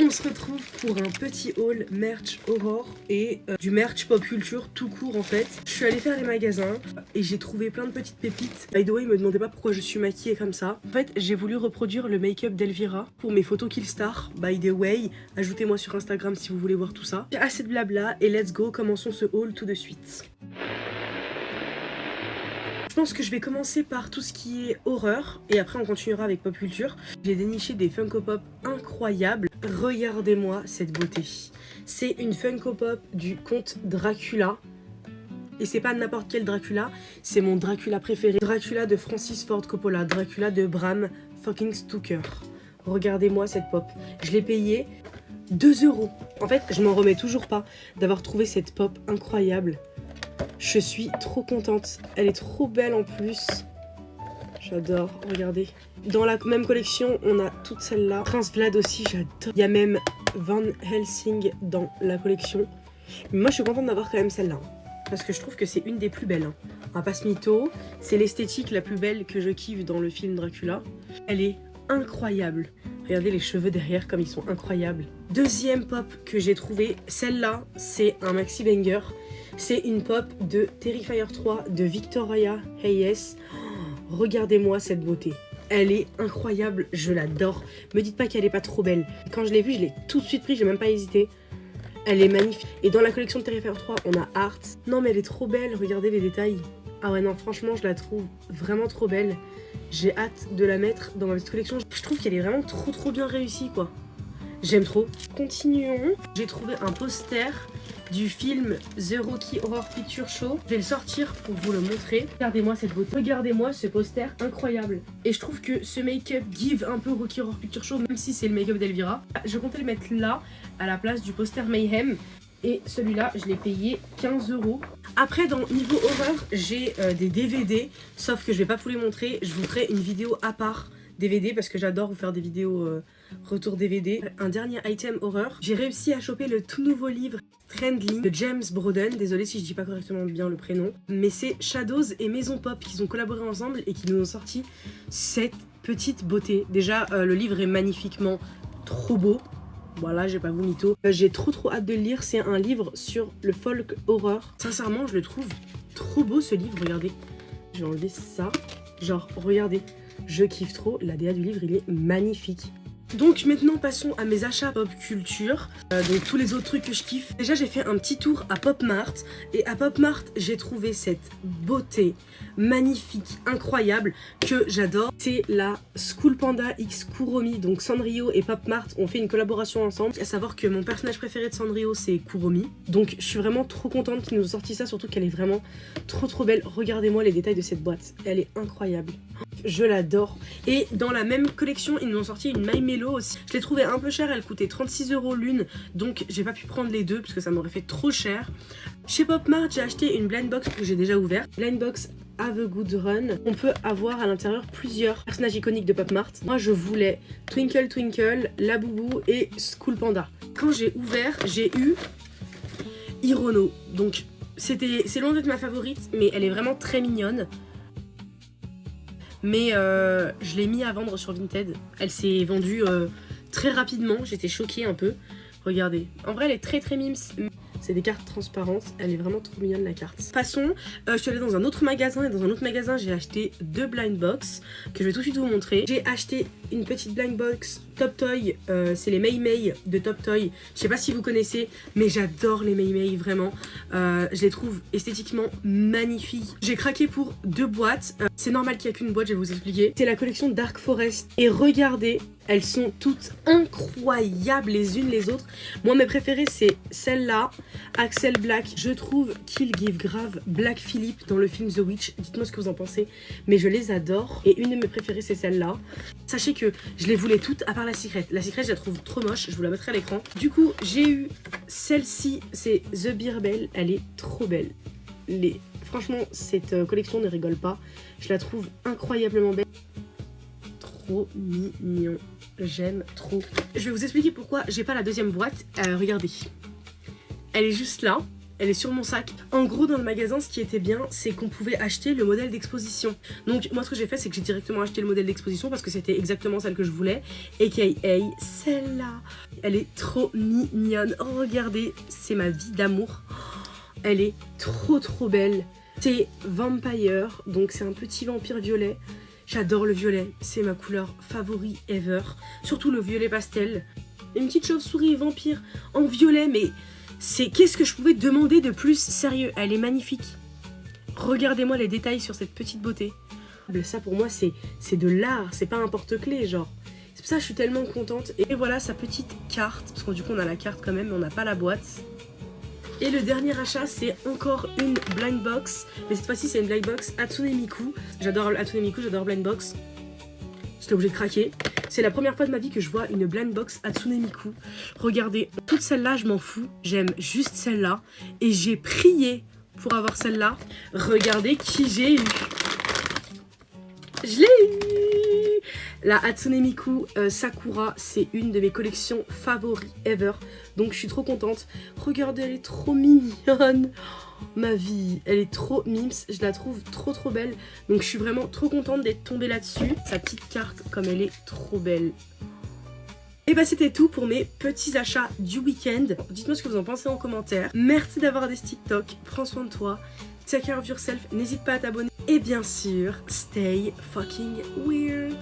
On se retrouve pour un petit haul merch Aurore et du merch pop culture tout court en fait. Je suis allée faire les magasins et j'ai trouvé plein de petites pépites. By the way, me demandez pas pourquoi je suis maquillée comme ça. En fait, j'ai voulu reproduire le make-up d'Elvira pour mes photos Killstar. By the way, ajoutez-moi sur Instagram si vous voulez voir tout ça. J'ai assez de blabla et let's go, commençons ce haul tout de suite. Je pense que je vais commencer par tout ce qui est horreur et après on continuera avec pop culture. J'ai déniché des Funko Pop incroyables. Regardez-moi cette beauté. C'est une Funko Pop du comte Dracula. Et c'est pas n'importe quel Dracula, c'est mon Dracula préféré. Dracula de Francis Ford Coppola, Dracula de Bram fucking Stoker. Regardez-moi cette pop. Je l'ai payée 2 €. En fait, je m'en remets toujours pas d'avoir trouvé cette pop incroyable. Je suis trop contente. Elle est trop belle en plus. J'adore, regardez. Dans la même collection, on a toutes celles-là. Prince Vlad aussi, j'adore. Il y a même Van Helsing dans la collection. Mais moi, je suis contente d'avoir quand même celle-là. Parce que je trouve que c'est une des plus belles. Hein. On va pas se mytho. C'est l'esthétique la plus belle que je kiffe dans le film Dracula. Elle est incroyable. Regardez les cheveux derrière comme ils sont incroyables. Deuxième pop que j'ai trouvé, celle-là, c'est un maxi banger. C'est une pop de Terrifier 3 de Victoria Hayes. Oh, regardez-moi cette beauté. Elle est incroyable, je l'adore. Me dites pas qu'elle est pas trop belle. Quand je l'ai vue, je l'ai tout de suite pris, j'ai même pas hésité. Elle est magnifique. Et dans la collection de Terrifier 3, on a Art. Non mais elle est trop belle, regardez les détails. Ah ouais non, franchement, je la trouve vraiment trop belle. J'ai hâte de la mettre dans ma petite collection. Je trouve qu'elle est vraiment trop bien réussie quoi. J'aime trop. Continuons. J'ai trouvé un poster du film The Rocky Horror Picture Show. Je vais le sortir pour vous le montrer. Regardez-moi cette beauté. Regardez-moi ce poster incroyable. Et je trouve que ce make-up give un peu Rocky Horror Picture Show, même si c'est le make-up d'Elvira. Je comptais le mettre là, à la place du poster Mayhem. Et celui-là, je l'ai payé 15 €. Après, dans niveau horreur, j'ai des DVD. Sauf que je vais pas vous les montrer. Je vous ferai une vidéo à part DVD parce que j'adore vous faire des vidéos retour DVD. Un dernier item horreur. J'ai réussi à choper le tout nouveau livre Trendling de James Broden. Désolée si je dis pas correctement bien le prénom. Mais c'est Shadows et Maison Pop qui ont collaboré ensemble et qui nous ont sorti cette petite beauté. Déjà, le livre est magnifiquement trop beau. Voilà, j'ai pas vous mytho. J'ai trop hâte de le lire. C'est un livre sur le folk horror. Sincèrement, je le trouve trop beau ce livre. Regardez. Je vais enlever ça. Genre, regardez. Je kiffe trop. La DA du livre, il est magnifique. Donc maintenant passons à mes achats pop culture, donc tous les autres trucs que je kiffe. Déjà j'ai fait un petit tour à Pop Mart et à Pop Mart j'ai trouvé cette beauté magnifique, incroyable que j'adore. C'est la School Panda X Kuromi, donc Sanrio et Pop Mart ont fait une collaboration ensemble. À savoir que mon personnage préféré de Sanrio c'est Kuromi, donc je suis vraiment trop contente qu'ils nous ont sorti ça, surtout qu'elle est vraiment trop belle. Regardez-moi les détails de cette boîte, elle est incroyable. Je l'adore. Et dans la même collection, ils nous ont sorti une My Mello aussi. Je l'ai trouvée un peu chère, elle coûtait 36 € l'une. Donc j'ai pas pu prendre les deux parce que ça m'aurait fait trop cher. Chez Pop Mart, j'ai acheté une blind box que j'ai déjà ouverte. Blind box Have a Good Run. On peut avoir à l'intérieur plusieurs personnages iconiques de Pop Mart. Moi je voulais Twinkle Twinkle, Laboubou et School Panda. Quand j'ai ouvert, j'ai eu Hirono. Donc c'est loin d'être ma favorite, mais elle est vraiment très mignonne. Mais je l'ai mis à vendre sur Vinted. Elle s'est vendue très rapidement. J'étais choquée un peu. Regardez. En vrai, elle est très mimes. C'est des cartes transparentes. Elle est vraiment trop mignonne la carte. Passons. Je suis allée dans un autre magasin. Et dans un autre magasin, j'ai acheté 2 blind box que je vais tout de suite vous montrer. J'ai acheté une petite blind box Top Toy. C'est les Mei Mei de Top Toy. Je sais pas si vous connaissez, mais j'adore les Mei Mei vraiment. Je les trouve esthétiquement magnifiques. J'ai craqué pour 2 boîtes. C'est normal qu'il n'y a qu'une boîte, je vais vous expliquer. C'est la collection Dark Forest. Et regardez, elles sont toutes incroyables les unes les autres. Moi, mes préférées, c'est celle-là, Axel Black. Je trouve qu'il give grave Black Phillip dans le film The Witch. Dites-moi ce que vous en pensez. Mais je les adore. Et une de mes préférées, c'est celle-là. Sachez que je les voulais toutes à part la Secret. La Secret, je la trouve trop moche. Je vous la mettrai à l'écran. Du coup, j'ai eu celle-ci. C'est The Birbel. Elle est trop belle. Franchement, cette collection ne rigole pas. Je la trouve incroyablement belle. Trop mignon. J'aime trop. Je vais vous expliquer pourquoi j'ai pas la deuxième boîte. Regardez. Elle est juste là. elle est sur mon sac. En gros, dans le magasin, ce qui était bien, c'est qu'on pouvait acheter le modèle d'exposition. Donc moi, ce que j'ai fait, c'est que j'ai directement acheté le modèle d'exposition parce que c'était exactement celle que je voulais. AKA celle-là. Elle est trop mignonne. Oh, regardez, c'est ma vie d'amour. Elle est trop belle. C'est Vampire, donc c'est un petit vampire violet. J'adore le violet, c'est ma couleur favori ever. Surtout le violet pastel. Une petite chauve-souris vampire en violet, mais c'est qu'est-ce que je pouvais demander de plus? Sérieux, elle est magnifique. Regardez-moi les détails sur cette petite beauté. Ça pour moi c'est de l'art, c'est pas un porte-clés genre. C'est pour ça que je suis tellement contente. Et voilà sa petite carte, parce que du coup on a la carte quand même, mais on n'a pas la boîte. Et le dernier achat, c'est encore une blind box. Mais cette fois-ci, c'est une blind box Hatsune Miku. J'adore Hatsune Miku, j'adore blind box. J'étais obligée de craquer. C'est la première fois de ma vie que je vois une blind box Hatsune Miku. Regardez, toutes celles-là, je m'en fous. J'aime juste celle-là. Et j'ai prié pour avoir celle-là. Regardez qui j'ai eu. Je l'ai eu. La Hatsune Miku Sakura, c'est une de mes collections favoris ever. Donc je suis trop contente. Regardez, elle est trop mignonne. Ma vie, elle est trop mims. Je la trouve trop belle. Donc je suis vraiment trop contente d'être tombée là-dessus. Sa petite carte, comme elle est trop belle. Et bah c'était tout pour mes petits achats du week-end. Dites-moi ce que vous en pensez en commentaire. Merci d'avoir des TikTok. Prends soin de toi. Take care of yourself. N'hésite pas à t'abonner. Et bien sûr, stay fucking weird.